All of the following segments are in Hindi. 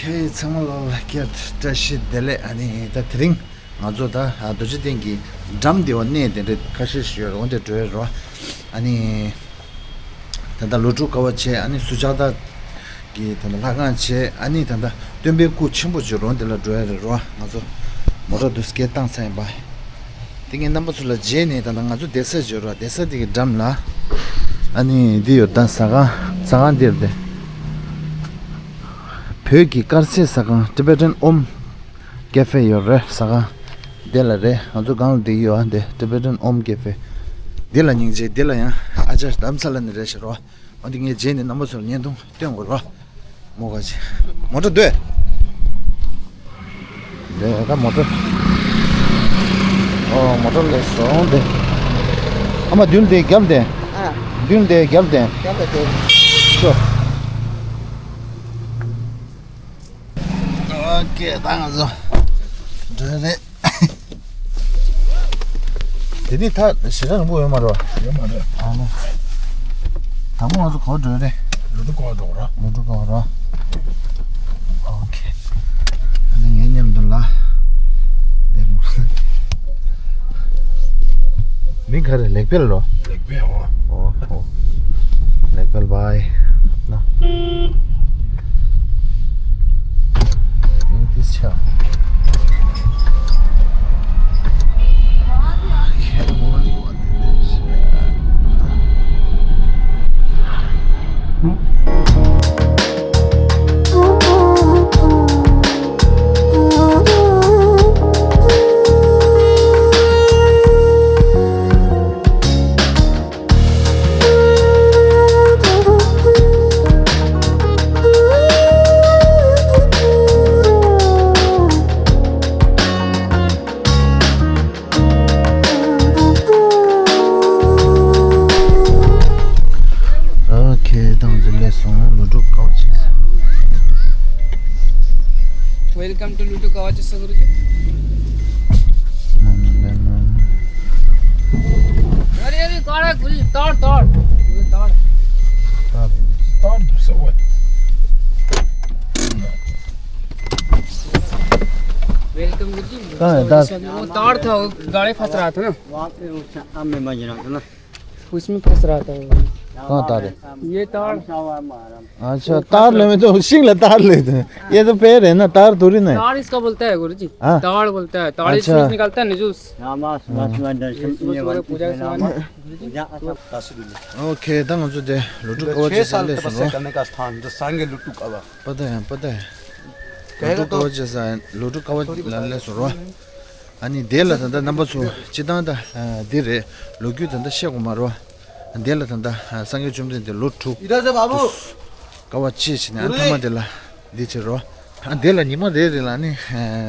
오케이 정말로 get 다시 될래 아니 다 드링 아주다 아도지 땡기 잠디 왔네 데 카시시요 온데 드르 아니 단다 로주 가와체 아니 수자다 기 단다 라간체 아니 단다 덴베쿠 침부지로 온데라 드르 아주 모두 스케 땅사인 바 띵에 넘버술라 제네 단다 아주 데서지로 데서디기 잠라 아니 디요 단사가 사간디르데 벽이 깔세사가 티베탄 옴 카페 요레 사가 델레 아주 강디요 한데 티베탄 옴 카페 델라닝제 델라야 아자 담살은 레셔로 어디게 제네 넘어서 년동 땡고로 뭐가지 모두 돼 내가 모두 모두 레서 데 아마 듄데 겸데 듄데 겸데 쇼 오케이, 당하죠. 저네. 대니 다 시간은 뭐요 말어? 말어. 아, 네. 당분 와서 거저래. 너도 거더라. 너도 거라. 오케이. 아니 얘님들라. 네 뭐. 민가래 렉벨로. 렉벨. 렉벨 바이. 나. This show. Welcome to Ludo Kawachis Guruji. अरे काड़ा गुल तोड़ तोड़ so what? वेलकम गुरुजी वो तार था वो गाड़ी फंस रहा था ना वहाँ पे आम में बज रहा था ना उसमें फंस रहा था कहाँ तार है? ये तार अच्छा तार ले में तो सिंगला तार लेते हैं ये तो पैर है ना तार थोड़ी ना तार इसका बोलता है गुरुजी हाँ? तार बोलता है तार अच्छा। इसमें निकलता है निजूस पूजा का सामान ओके तंग जो दे लुटू कवच से तपस्या करने का स्थान जो सांगे लुटू कावा पता है लुटू कवच से लुटू कवच लाले सुरो 아니 델라 단다 넘버 2 지단다 디레 로규 단다 시고 마로 델라 단다 상게 좀 된데 로투 이라자 바부 가와치시네 안타마델라 디체로 델라 니모 데델라니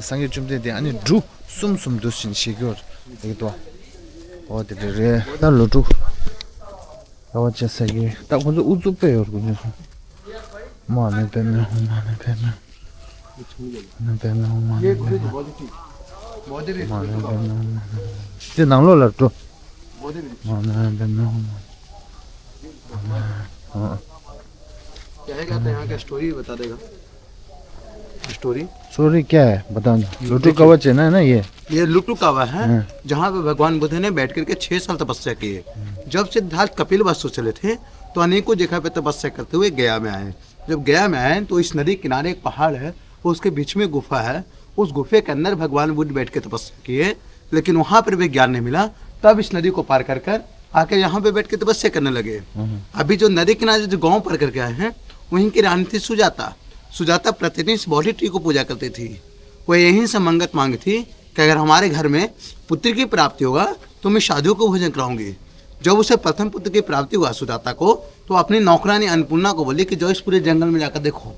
상게 좀 된데 아니 두 숨숨 두신 시겨 이거 어디래 나 로투 가와치세기 딱 혼자 우주배요 그냥 뭐하네 배면 ये नांगलो लट्टू क्या है कहते हैं यहाँ का स्टोरी बता देगा स्टोरी सॉरी क्या है बता लुटू कवच है ना ये लुटू कावा है जहाँ पे भगवान बुद्ध ने बैठ करके 6 साल तपस्या की है जब सिद्धार्थ कपिल वस्तु चले थे तो अनेकों जगह पे तपस्या करते हुए गया में आए जब गया में आए तो इस नदी किनारे एक पहाड़ है उसके बीच में गुफा है उस गुफे के अंदर भगवान बुद्ध बैठ के तपस्या किए लेकिन वहां पर भी ज्ञान नहीं मिला तब इस नदी को पार कर कर आके यहाँ पे बैठ के तपस्या करने लगे अभी जो नदी किनारे जो गांव पर करके आए हैं वहीं की रानी थी सुजाता प्रतिदिन इस बॉडी ट्री को पूजा करती थी वो यहीं से मंगत मांगी थी कि अगर हमारे घर में पुत्र की प्राप्ति होगा तो मैं शादियों को भोजन कराऊंगी जब उसे प्रथम पुत्र की प्राप्ति हुआ सुजाता को तो अपनी नौकरानी अन्नपूर्णा को बोली कि जो इस पूरे जंगल में जाकर देखो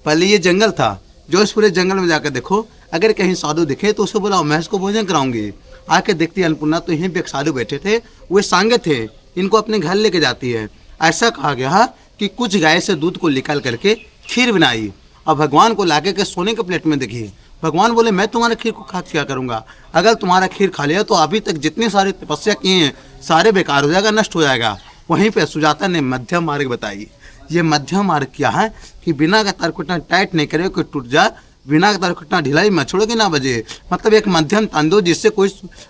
पहले ये जंगल था जो इस पूरे जंगल में जाकर देखो अगर कहीं साधु दिखे तो उसे बुलाओ मैं इसको भोजन कराऊंगी आके देखती है अन्नपूर्णा तो यहीं पे एक साधु बैठे थे वे सांगे थे इनको अपने घर लेके जाती है ऐसा कहा गया कि कुछ गाय से दूध को निकाल करके खीर बनाई और भगवान को लाके के सोने के प्लेट में देखी भगवान बोले मैं तुम्हारे खीर को खा क्या करूंगा अगर तुम्हारा खीर खा लिया तो अभी तक जितनी सारी तपस्या किए हैं सारे बेकार हो जाएगा नष्ट हो जाएगा वहीं पे सुजाता ने मध्यम मार्ग बताई ये मध्यम मार्ग किया है कि बिना का तार को इतना टाइट नहीं करे कोई टूट जाए, बिना का तार को इतना ढिलाई मत छोड़ो कि ना बजे, मतलब एक मध्यम तान दो जिससे कोई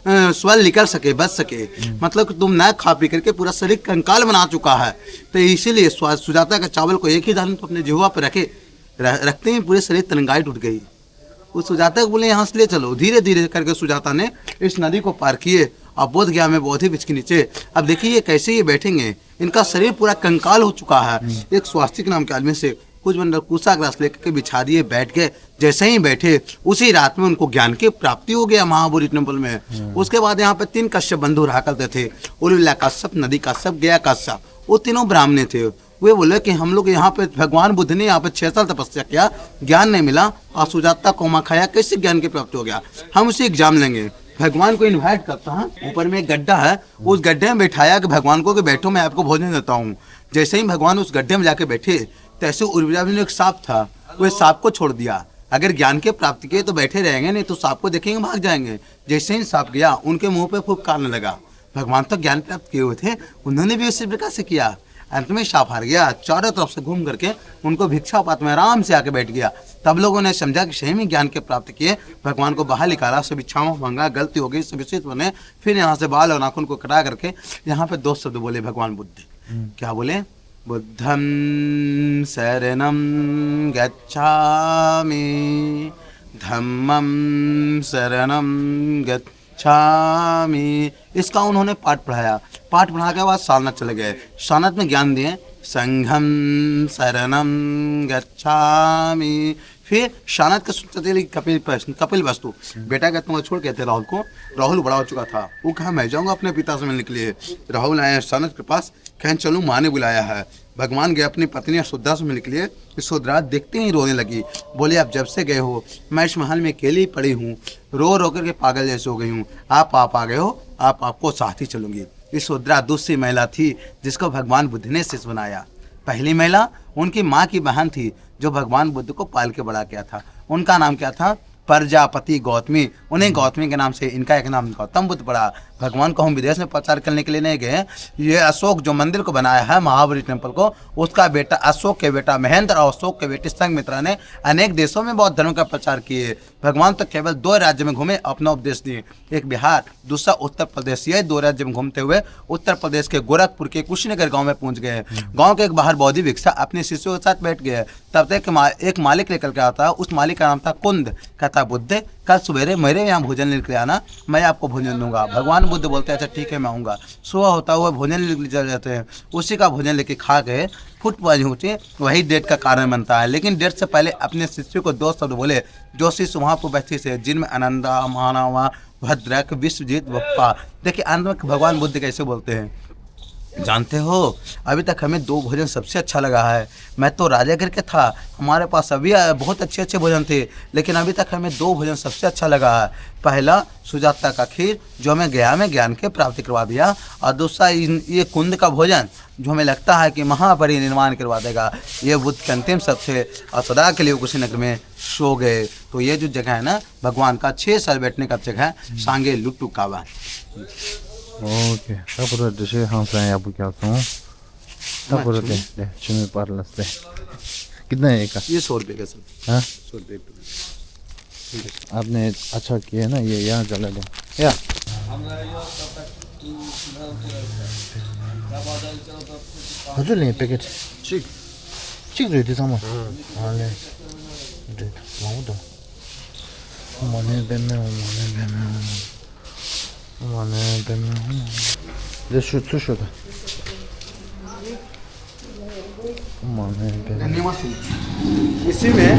स्वेल निकल सके, बच सके, मतलब कि तुम ना खा पी करके पूरा शरीर कंकाल बना चुका है। तो इसीलिए सुजाता का चावल को एक ही दाने तो अपने जिह्वा पर रखते ही पूरे शरीर तनगाई टूट गई। उस सुजाता को बोले यहाँ से ले चलो, धीरे धीरे करके सुजाता ने इस नदी को पार किए और बोध गया में बोधि वृक्ष के नीचे। अब देखिए ये कैसे ये बैठेंगे, इनका शरीर पूरा कंकाल हो चुका है। एक स्वास्तिक नाम के आदमी से कुछ बंदर कुसा ग्रास लेकर के बिछा दिए, बैठ गए। जैसे ही बैठे उसी रात में उनको ज्ञान की प्राप्ति हो गया महाबोधि टेम्पल में। उसके बाद यहाँ पे 3 कश्यप बंधु रहा करते थे, उर्मिला कश्यप, नदी कश्यप, गया कश्यप। वो तीनों ब्राह्मण थे। वे बोले कि हम लोग यहाँ पे भगवान बुद्ध ने यहाँ पे 6 साल तपस्या किया, ज्ञान नहीं मिला, और सुजाता कोमा खाया, कैसे ज्ञान की प्राप्ति हो गया, हम उसे एग्जाम लेंगे। भगवान को इनवाइट करता है, ऊपर में एक गड्ढा है, उस गड्ढे में बैठाया कि भगवान को कि बैठो मैं आपको भोजन देता हूँ। जैसे ही भगवान उस गड्ढे में जाके बैठे तैसे उर्मिला में एक सांप था, वो सांप को छोड़ दिया। अगर ज्ञान के प्राप्ति किए तो बैठे रहेंगे, नहीं तो सांप को देखेंगे भाग जाएंगे। जैसे ही सांप गया उनके मुंह पे फुफकारने लगा। भगवान तो ज्ञान प्राप्त किए हुए थे, उन्होंने भी उसी प्रकार से किया। अंत में सांप हार गया, चारों तरफ से घूम करके उनको भिक्षापात में आराम से आके बैठ गया। तब लोगों ने समझा कि सही में ज्ञान के प्राप्त किए, भगवान को बाहर निकाला, सब इच्छाओं मांगा, गलती हो गई, सब विचित बने। फिर यहाँ से बाल और नाखून को कटा करके यहाँ पे 2 शब्द बोले भगवान बुद्ध। क्या बोले? बुद्धं शरणं गच्छामि, धम्मं शरणं गच्छामि। इसका उन्होंने पाठ पढ़ाया। पाठ पढ़ा के बाद सारनाथ चले गए, सारनाथ में ज्ञान दिए, संघं शरणं गच्छामि। फिर सारनाथ का सुनते कपिल वस्तु बेटा कहते हैं छोड़ कहते राहुल को। राहुल बड़ा हो चुका था, वो कहा मैं जाऊँगा अपने पिता से मिलने के लिए। राहुल आए सारनाथ के पास, कहें चलूँ, माँ ने बुलाया है। भगवान गए अपनी पत्नी सुद्धा से मिलने के लिए। सुद्धा देखते ही रोने लगी, बोले आप जब से गए हो मैं इस महल में अकेली पड़ी हूँ, रो रो करके पागल जैसे हो गई हूँ। आप आ गए हो, आपको साथ ही चलूँगी। इस सुद्धा दूसरी महिला थी जिसको भगवान बुद्ध ने शिष्य बनाया। पहली महिला उनकी माँ की बहन थी जो भगवान बुद्ध को पाल के बड़ा किया था। उनका नाम क्या था? प्रजापति गौतमी। उन्हें गौतमी के नाम से इनका एक नाम गौतम बुद्ध पड़ा। भगवान को हम विदेश में प्रचार करने के लिए नहीं गए। ये अशोक जो मंदिर को बनाया है महाबोधि टेम्पल को, उसका बेटा अशोक के बेटा महेंद्र और अशोक के बेटे संघमित्रा ने अनेक देशों में बौद्ध धर्म का प्रचार किए। भगवान तो केवल 2 राज्य में घूमे, अपना उपदेश दिए, एक बिहार, दूसरा उत्तर प्रदेश। ये 2 राज्य में घूमते हुए उत्तर प्रदेश के गोरखपुर के कुशीनगर गाँव में पहुंच गए। गाँव के एक बाहर बौद्धि भिक्षा अपने शिष्यों के साथ बैठ गए। तब तक एक मालिक लेकर के आता, उस मालिक का नाम था कुंद। कहता बुद्ध कल सवेरे मेरे यहाँ भोजन लेकर आना, मैं आपको भोजन दूंगा। भगवान बुद्ध बोलते हैं अच्छा ठीक है मैं आऊँगा। सुबह होता हुआ भोजन लेकर चले जाते हैं। उसी का भोजन लेके खा गए, फुटबाजी होती, वही डेट का कारण बनता है। लेकिन डेट से पहले अपने शिष्य को 2 शब्द बोले जो शिष्य वहाँ पर बैठे थे, जिनमें आनंदा, मानवा, भद्रक, विश्वजीत, बप्पा। देखिए अंत में भगवान बुद्ध कैसे बोलते हैं जानते हो? अभी तक हमें 2 भोजन सबसे अच्छा लगा है। मैं तो राजा करके था, हमारे पास अभी बहुत अच्छे अच्छे भोजन थे, लेकिन अभी तक हमें 2 भोजन सबसे अच्छा लगा है। पहला सुजाता का खीर जो हमें गया में ज्ञान के प्राप्ति करवा दिया, और दूसरा ये कुंद का भोजन जो हमें लगता है कि महापरिनिर्वाण करवा देगा। ये बुद्ध के अंतिम शब्द थे और सदा के लिए कुशीनगर में सो गए। तो ये जो जगह है ना भगवान का 6 साल बैठने का जगह है, सांगे लुट्टू कावा। 오케이. 앞으로 드시 항상 야부 껴서 앞으로 돼. 네, 주문 빨랐어. कितना है का? ये 100 रुपये का सर। हाँ 100 रुपये। आपने अच्छा किया ना, ये यहाँ चला दो या हजुर ले पैकेट ठीक ठीक रहती सामान हाँ ले माऊ दो मने बेमे ये शूट है मने बेमे इसी में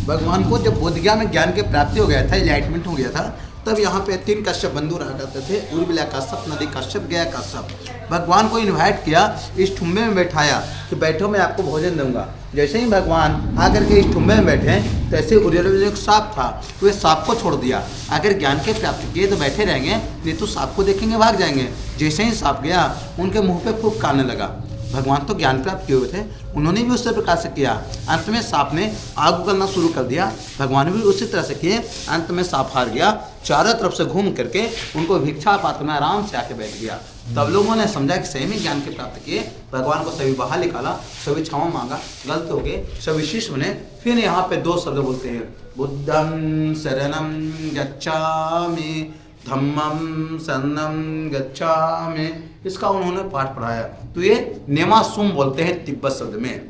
भगवान को जब बोधगया में ज्ञान की प्राप्ति हो गया था, इनलाइटमेंट हो गया था, तब यहाँ पे 3 कश्यप बंधु रहा करते थे, उर्मिला कश्यप, नदी कश्यप, गया कश्यप। भगवान को इनवाइट किया, इस ठुम्बे में बैठाया कि बैठो मैं आपको भोजन दूंगा। जैसे ही भगवान आकर के इस ठुम्बे में बैठे, तैसे उर्मिला में एक सांप था, तो सांप को छोड़ दिया। अगर ज्ञान के प्राप्ति किए तो बैठे रहेंगे, नहीं तो सांप को देखेंगे भाग जाएंगे। जैसे ही सांप गया उनके मुँह पर फूंक काटने लगा। भगवान तो ज्ञान प्राप्त किए हुए थे, उन्होंने भी उसी प्रकार से किया। अंत में सांप ने आग उगलना शुरू कर दिया, भगवान भी उसी तरह से किए। अंत में सांप हार गया, चारों तरफ से घूम करके उनको भिक्षा पात्र में आराम से आके बैठ गया। तब लोगों ने समझा कि सही में ज्ञान के प्राप्त किए, भगवान को सभी बाहर निकाला, सभी क्षमा मांगा, गलत हो गए, सभी शिष्य बने। फिर यहाँ पे दो शब्द बोलते हैं, बुद्धं शरणं गच्छामि, धम्मं शरणं गच्छामि। इसका उन्होंने पाठ पढ़ाया। तो ये नेमासुम बोलते हैं तिब्बत शब्द में।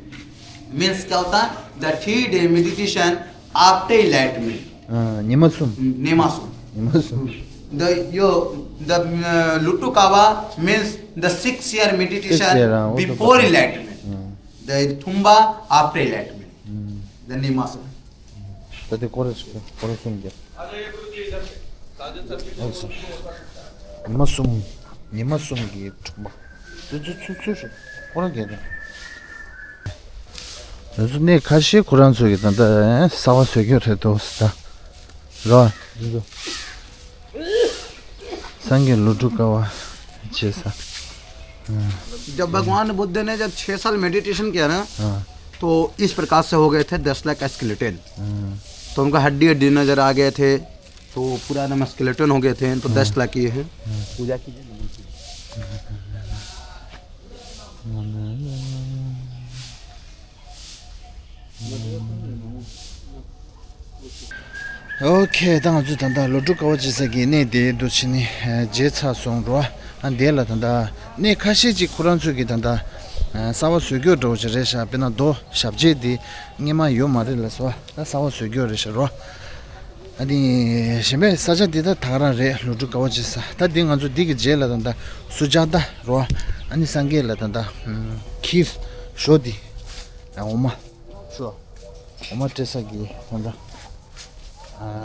मीन्स क्या होता है? The 3 day meditation after enlightenment. नेमासुम नेमासुम। The Lutukawa means the 6 year meditation before enlightenment. The Thumba after enlightenment. The Nemasum. 그때 고랬어요. 고랬은 게. 니마숨기 막 쭈쭈쭈쭈 그러게 돼. 그래서 내 가시 고란 속에 단다 사와 속에 해도 스타. 라 이거. संगे लुटू का हुआ जैसा। जब भगवान बुद्ध ने जब 6 साल मेडिटेशन किया ना, तो इस प्रकार से हो गए थे 10 लाख स्केलेटन। तो उनका हड्डी हड्डी नजर आ गए थे, तो पूरा एकदम स्केलेटन हो गए थे। तो 10 लाख किए हैं। पूजा कीजिए। 오케이, 당주 단다 로주가 지세기 네데 도치니 제차 송로 안데라 단다 네 카시지 쿠란수기 단다 사와 수교 도저레샤 베나도 샵제디 니마 요마르라서 사와 수교레샤로 아니 심에 사자디다 타라레 로주가 지사 다딩안주 디기 제라 단다 수자다 로 아니 상게라 단다 키 쇼디 오마 쇼 오마 테사기 단다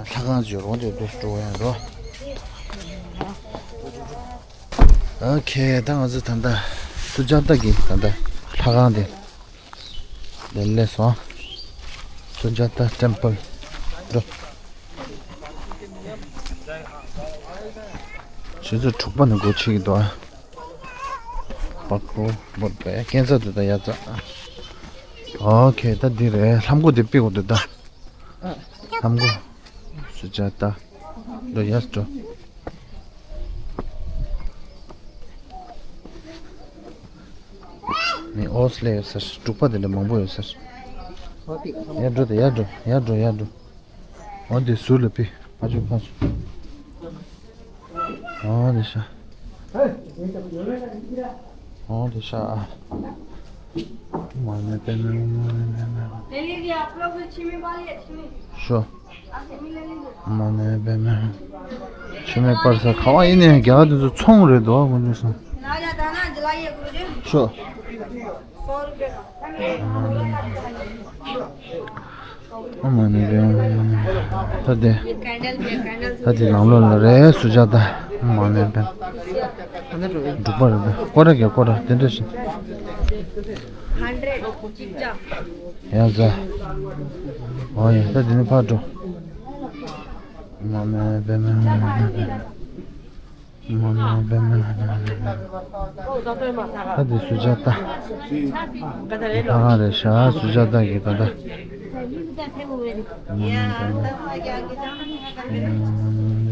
타가지고 어디도 좋아요. 오케이, 당어즈 탄다. 수자다기 탄다. 타가는데. 넬레서 수자다 템플. 로. 진짜 축반은 고치기도 하. 받고 뭐래? 캔서도 야자. 오케이, 다디래. 3고 대비고 됐다. 3고 수자다 너 야스죠 네 오슬레서 스투파데 몽보여서 야도 어디 술레피 아주 파스 어디샤 माने पे ले लीजिए आप लोग छिमी वाली है छिमी शो माने पे में छिमी पर से खावा इन्हें क्या तो छोंग रे दो मुझे ना जाता ना जलाइए गुरुजी शो 100 रुपए का माने पे तदे नालो रे सुजाता माने पे दुपर कोरा क्या कोरा देंदेश 100 चिपचा याजा ओए तदिन पाटो माने बेमे तदि सुजाता आरे शा सुजाता की तदा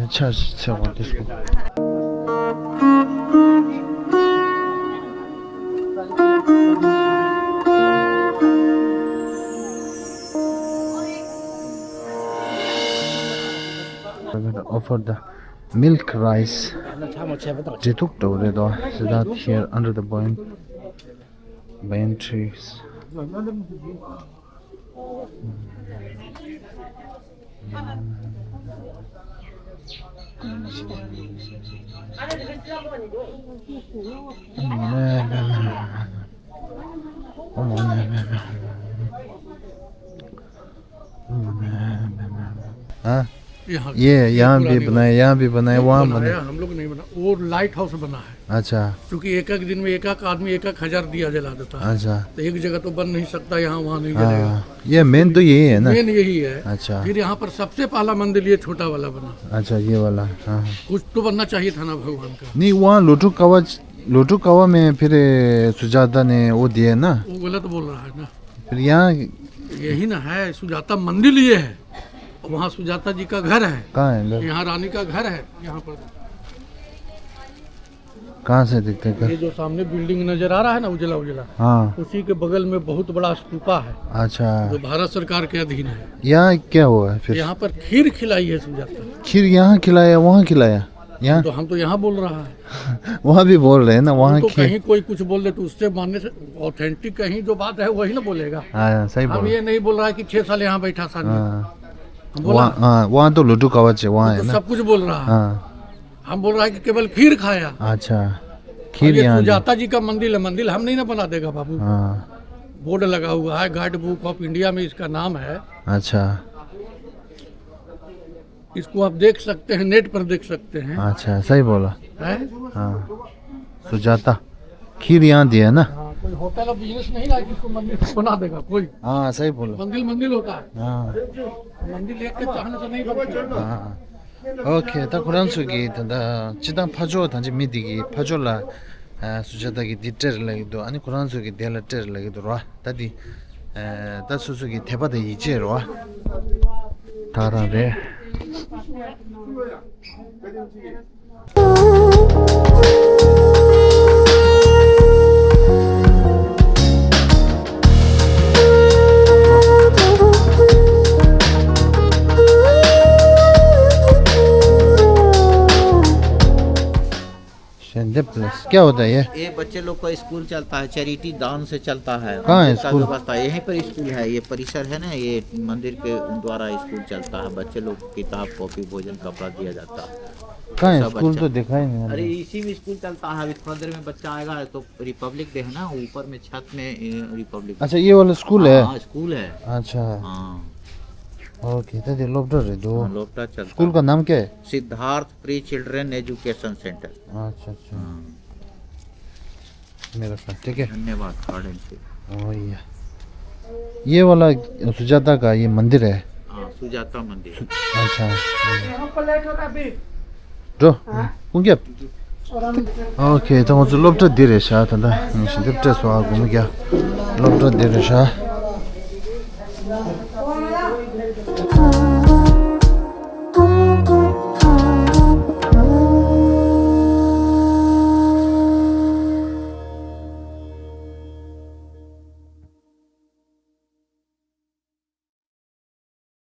अच्छा अच्छा वो इसको offer the milk rice jituk tore do so that here under the pine trees ये यहाँ भी बनाए वहाँ बनाए हम लोग नहीं बना वो लाइट हाउस बना है अच्छा क्योंकि एक एक दिन में एक एक आदमी 1,000 दिया जला देता है अच्छा तो एक जगह तो बन नहीं सकता यहाँ वहाँ नहीं जलेगा ये मेन तो यही है ना मेन यही है अच्छा फिर यहाँ पर सबसे पहला मंदिर ये छोटा वाला बना अच्छा ये वाला हाँ कुछ तो बनना चाहिए था ना भगवान का नहीं वहाँ लोटू कवा में फिर सुजाता ने वो दिए ना वो गलत बोल रहा है ना फिर यहाँ यही ना है सुजाता मंदिर ये है वहाँ सुजाता जी का घर है, कहाँ है इधर? यहाँ रानी का घर है। यहाँ पर कहाँ से दिखते ये घर? जो सामने बिल्डिंग नजर आ रहा है ना, उजला उजला, हाँ, उसी के बगल में बहुत बड़ा स्तूपा है अच्छा। जो भारत सरकार के अधीन है। यहाँ क्या हुआ है फिर? यहाँ पर खीर खिलाई है सुजाता। खीर यहाँ खिलाया, वहाँ खिलाया? यहाँ तो हम तो यहाँ बोल रहा है, वहाँ भी बोल रहे हैं ना, वहाँ तो खीर। कहीं कोई कुछ बोल दे तो उससे मानने से ऑथेंटिक कहीं जो बात है वही ना बोलेगा। हाँ सही हम बोल। ये नहीं बोल रहा है कि 6 साल यहाँ बैठा साल हाँ बोला, वहाँ, हाँ वहाँ तो लड्डू कवच है, वहाँ है तो ना। सब कुछ बोल रहा है। हाँ हम बोल रहा है कि केवल खीर खाया। अच्छा, और खीर ये यहाँ दे। सुजाता जी का मंदिर है, मंदिर हम नहीं ना बना देगा बाबू। हाँ बोर्ड लगा हुआ है, गाइड बुक ऑफ इंडिया में इसका नाम है। अच्छा इसको आप देख सकते हैं, नेट पर देख सकते हैं। अच्छा, सही बोला। है? हाँ सुजाता खीर यहाँ दिया है ना। हाँ, कोई होटल और बिजनेस नहीं ना कि इसको मंदिर बना देगा कोई। हाँ सही बोला। मंदिर मंदिर होता है, हाँ मंदिर देख के चाहने से नहीं बनता। हाँ 오케이 다 그런 속이 된다 지단 파조 단지 미디기 파조라 수자다기 디테르라기도 아니 그런 속이 델라테르라기도 와 다디 다 수수기 대바다 이제로 와 다라레 प्लस क्या होता है ये बच्चे लोग का स्कूल चलता है, चैरिटी दान से चलता है। कहाँ है का स्कूल? व्यवस्था यहीं पर स्कूल है, ये परिसर है ना, ये मंदिर के द्वारा स्कूल चलता है। बच्चे लोग को किताब कॉपी भोजन कपड़ा दिया जाता है। कहाँ है सब स्कूल? अच्छा। तो दिखा ही नहीं। अरे इसी में स्कूल चलता है। अभी थोड़ा देर में बच्चा आएगा तो रिपब्लिक डे है ना, ऊपर में छत में रिपब्लिक। अच्छा ये वाला स्कूल है? हाँ स्कूल है। अच्छा हाँ ओके तो लोपटर है दो। लोपटा चलता। स्कूल का नाम क्या है? Siddharth pre children education centre. अच्छा अच्छा मेरा ख्याल ठीक है। धन्यवाद गार्डन से। ओ ये वाला सुजाता का ये मंदिर है। हाँ सुजाता मंदिर। अच्छा 저 공기업 오케이 또 먼저 롭터 디레샤 탄다 신데 트레스 와 공기야 롭터 디레샤